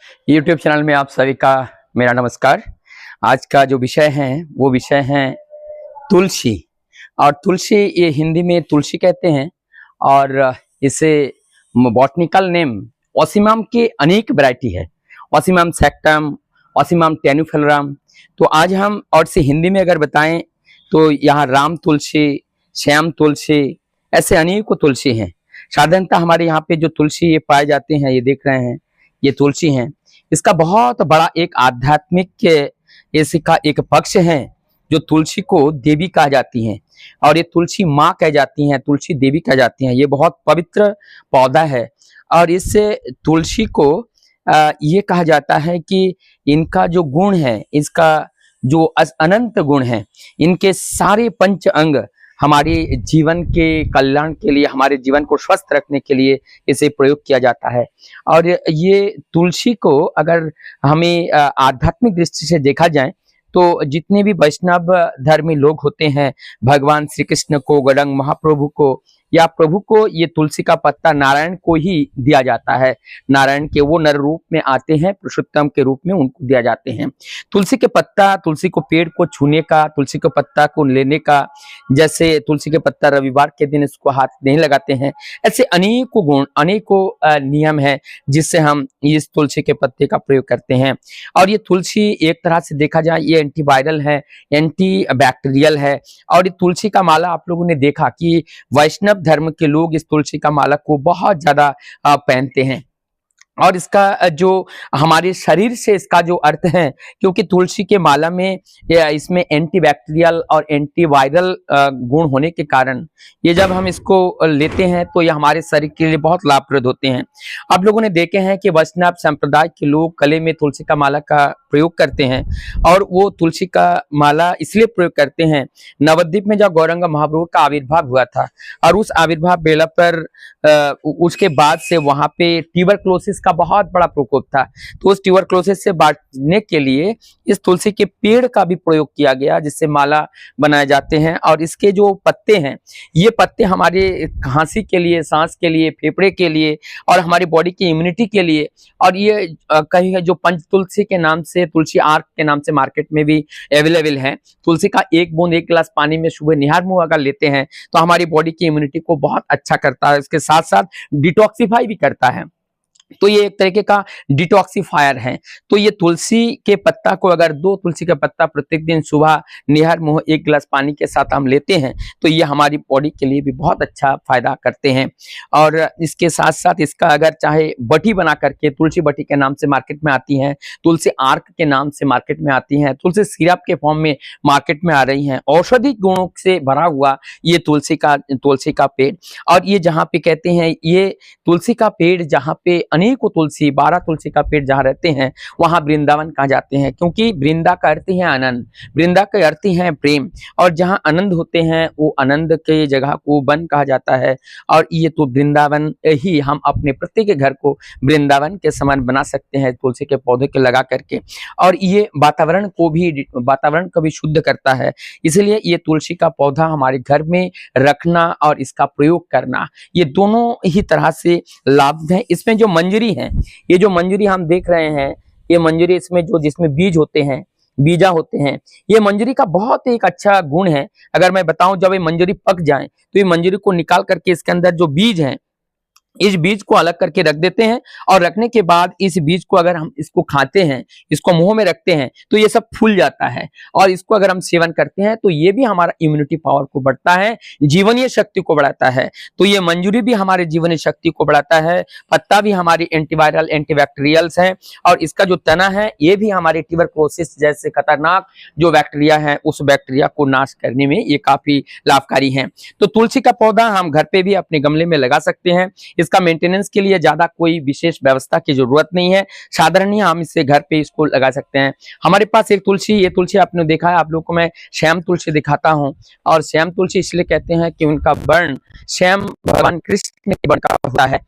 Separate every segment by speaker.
Speaker 1: YouTube channel में आप सभी का मेरा नमस्कार। आज का जो विषय है वो विषय है तुलसी। और तुलसी ये हिंदी में तुलसी कहते हैं और इसे बॉटनिकल नेम ओसिमम के अनेक वैरायटी है। Ocimum sanctum, Ocimum tenuiflorum. तो आज हम और से हिंदी में अगर बताएं तो यहाँ राम तुलसी, श्याम तुलसी, ऐसे अनेकों तुलसी हैं। साधारणतः हमारे यहाँ पे जो तुलसी ये पाए जाते हैं, ये देख रहे हैं, ये तुलसी हैं। इसका बहुत बड़ा एक आध्यात्मिक इसका एक पक्ष है जो तुलसी को देवी कहा जाती हैं और ये तुलसी माँ कह जाती हैं, तुलसी देवी कह जाती हैं। ये बहुत पवित्र पौधा है और इससे तुलसी को ये कहा जाता है कि इनका जो गुण है, इसका जो अनंत गुण है, इनके सारे पंच अंग हमारे जीवन के कल्याण के लिए, हमारे जीवन को स्वस्थ रखने के लिए इसे प्रयोग किया जाता है। और ये तुलसी को अगर हमें आध्यात्मिक दृष्टि से देखा जाए तो जितने भी वैष्णव धर्मी लोग होते हैं, भगवान श्री कृष्ण को, गौरांग महाप्रभु को या प्रभु को, ये तुलसी का पत्ता नारायण को ही दिया जाता है। नारायण के वो नर रूप में आते हैं, पुरुषोत्तम के रूप में उनको दिया जाते हैं। तुलसी के पत्ता, तुलसी को पेड़ को छूने का, तुलसी के पत्ता को लेने का, जैसे तुलसी के पत्ता रविवार के दिन इसको हाथ नहीं लगाते हैं, ऐसे अनेकों गुण, अनेकों नियम है जिससे हम इस तुलसी के पत्ते का प्रयोग करते हैं। और ये तुलसी एक तरह से देखा जाए ये एंटीवायरल है, एंटी बैक्टीरियल है। और ये तुलसी का माला आप लोगों ने देखा कि वैष्णव धर्म के लोग इस तुलसी का माला को बहुत ज्यादा पहनते हैं। और इसका जो हमारे शरीर से इसका जो अर्थ है, क्योंकि तुलसी के माला में इसमें एंटीबैक्टीरियल और एंटीवायरल गुण होने के कारण ये जब हम इसको लेते हैं तो ये हमारे शरीर के लिए बहुत लाभप्रद होते हैं। आप लोगों ने देखे हैं कि वैष्णव संप्रदाय के लोग गले में तुलसी का माला का प्रयोग करते हैं और वो तुलसी का माला इसलिए प्रयोग करते हैं, नवद्वीप में जब गौरांग महाप्रभु का आविर्भाव हुआ था और उस आविर्भाव बेला पर उसके बाद से वहां पे ट्यूबरक्लोसिस का बहुत बड़ा प्रकोप था। तो उस ट्यूबरक्लोसिस से बचने के लिए इस तुलसी के पेड़ का भी प्रयोग किया गया, जिससे माला बनाए जाते हैं। और इसके जो पत्ते हैं, ये पत्ते हमारे खांसी के लिए, सांस के लिए, फेफड़े के लिए और हमारी बॉडी की इम्यूनिटी के लिए। और ये कहीं जो पंच तुलसी के नाम से, तुलसी आर्क के नाम से मार्केट में भी अवेलेबल है। तुलसी का एक बूंद 1 गिलास पानी में सुबह निहार मुंह अगर लेते हैं तो हमारी बॉडी की इम्यूनिटी को बहुत अच्छा करता है, इसके साथ साथ डिटॉक्सिफाई भी करता है। तो ये एक तरीके का डिटॉक्सिफायर है। तो ये तुलसी के पत्ता को अगर 2 तुलसी का पत्ता प्रत्येक दिन सुबह निहर मुंह 1 गिलास पानी के साथ हम लेते हैं तो ये हमारी बॉडी के लिए भी बहुत अच्छा फायदा करते हैं। और इसके साथ साथ इसका अगर चाहे बटी बना करके, तुलसी बटी के नाम से मार्केट में आती हैं, तुलसी आर्क के नाम से मार्केट में आती हैं, तुलसी सिरप के फॉर्म में मार्केट में आ रही हैं, औषधि गुणों से भरा हुआ ये तुलसी का पेड़। और ये जहाँ पे कहते हैं, ये तुलसी का पेड़ जहाँ पे अनेकों तुलसी, 12 तुलसी का पेड़ जहाँ रहते हैं वहां वृंदावन कहा जाते हैं, क्योंकि वृंदा का अर्थ है आनंद, वृंदा का अर्थ है प्रेम। और जहाँ आनंद होते हैं वो आनंद के जगह को वन कहा जाता है। और ये तो वृंदावन ही, हम अपने प्रत्येक घर को वृंदावन के समान बना सकते हैं तुलसी के पौधे के लगा करके। और ये वातावरण को भी शुद्ध करता है। इसलिए ये तुलसी का पौधा हमारे घर में रखना और इसका प्रयोग करना, ये दोनों ही तरह से लाभ है। इसमें जो मंजरी है, ये जो मंजरी हम देख रहे हैं, ये मंजरी इसमें जो जिसमें बीज होते हैं, बीजा होते हैं, ये मंजरी का बहुत एक अच्छा गुण है। अगर मैं बताऊं, जब ये मंजरी पक जाए तो ये मंजरी को निकाल करके इसके अंदर जो बीज हैं, इस बीज को अलग करके रख देते हैं। और रखने के बाद इस बीज को अगर हम इसको खाते हैं, इसको मुंह में रखते हैं तो ये सब फूल जाता है। और इसको अगर हम सेवन करते हैं तो ये भी हमारा इम्यूनिटी पावर को बढ़ता है, जीवनीय शक्ति को बढ़ाता है। तो ये मंजूरी भी हमारे जीवनीय शक्ति को बढ़ाता है। पत्ता भी हमारी एंटीवायरल, एंटीबैक्टीरियल्स है। और इसका जो तना है ये भी हमारे ट्यूबरक्लोसिस जैसे खतरनाक जो बैक्टीरिया है उस बैक्टीरिया को नाश करने में ये काफी लाभकारी है। तो तुलसी का पौधा हम घर पे भी अपने गमले में लगा सकते हैं। इसका मेंटेनेंस के लिए ज्यादा कोई विशेष व्यवस्था की जरूरत नहीं है, साधारण ही हम इसे घर पे इसको लगा सकते हैं। हमारे पास एक तुलसी, ये तुलसी आपने देखा है, आप लोगों को मैं श्याम तुलसी दिखाता हूं। और श्याम तुलसी इसलिए कहते हैं कि उनका वर्ण श्याम भगवान कृष्ण के वर्ण का होता है।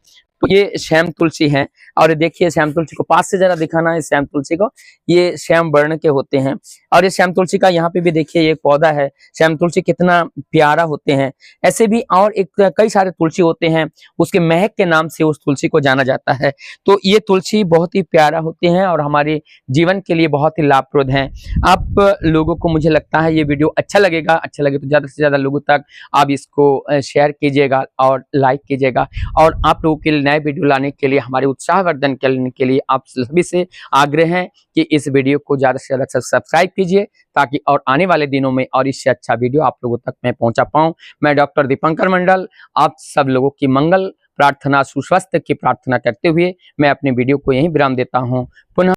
Speaker 1: तो ये श्याम तुलसी है। और देखिए श्याम तुलसी को पास से जरा दिखाना है। श्याम तुलसी को ये श्याम वर्ण के होते हैं। और ये श्याम तुलसी का यहाँ पे भी देखिए ये पौधा है। श्याम तुलसी कितना प्यारा होते हैं। ऐसे भी और एक कई सारे तुलसी होते हैं, उसके महक के नाम से उस तुलसी को जाना जाता है। तो ये तुलसी बहुत ही प्यारा होते हैं और हमारे जीवन के लिए बहुत ही लाभप्रद हैं। आप लोगों को मुझे लगता है ये वीडियो अच्छा लगेगा। अच्छा लगे तो ज्यादा से ज्यादा लोगों तक आप इसको शेयर कीजिएगा और लाइक कीजिएगा। और आप लोगों के लिए नए वीडियो लाने के लिए, हमारे उत्साहवर्धन करने के लिए आप सभी से आग्रह है कि इस वीडियो को ज्यादा से ज्यादा सब्सक्राइब कीजिए, ताकि और आने वाले दिनों में और इससे अच्छा वीडियो आप लोगों तक मैं पहुंचा पाऊं। मैं डॉक्टर दीपंकर मंडल आप सब लोगों की मंगल प्रार्थना, सुस्वास्थ्य की प्रार्थना करते हुए मैं अपने वीडियो को यहीं विराम देता हूं। पुनः